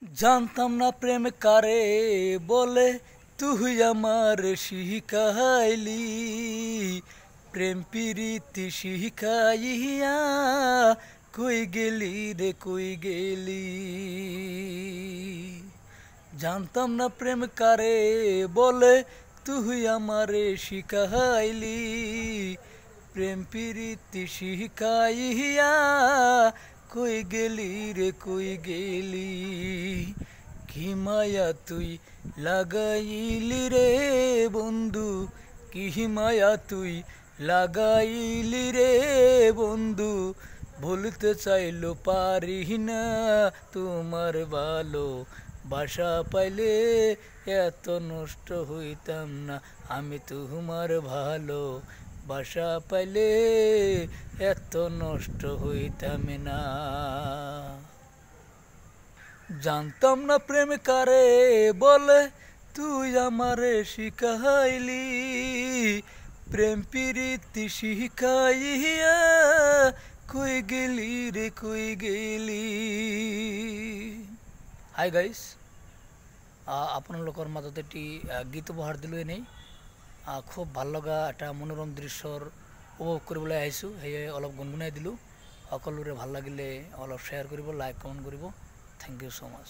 জানতাম না প্রেম কারে বলে, তুই আমার শিখাইলি। প্রেম প্রীতি শিখাইয়া কই গেলি রে কই গেলি। জানতাম না প্রেম কারে বলে, তুই আমারে শিখাইলি। প্রেম প্রীতি শিখাইয়া কই গেলি রে কই গেলি। কি মায়া তুই লাগাইলি রে বন্ধু, কি মায়া তুই লাগাইলি রে বন্ধু। ভুলতে চাইলো পারি না তোমার ভালো বাসা পাইলে এত নষ্ট হইতাম না। আমি তোমার ভালো বাসা পাইলে এত নষ্ট হইতাম না। জানতাম না প্রেম কারে বলে, তুই আমারে শিখাইলি। প্রেম প্রীতি শিখাইয়া কই গেলি রে কই গেলি। হাই গাইস, আপোনালোকৰ মাজত এটি গীত উপহাৰ দিলোঁ। এনেই খুব ভাল লগা এটা মনোৰম দৃশ্যৰ উপভোগ কৰিবলৈ আহিছোঁ, সেয়ে অলপ গুণগুণাই দিলোঁ। সকলোৰে ভাল লাগিলে অলপ শ্বেয়াৰ কৰিব, লাইক কমেণ্ট কৰিব। Thank you so much.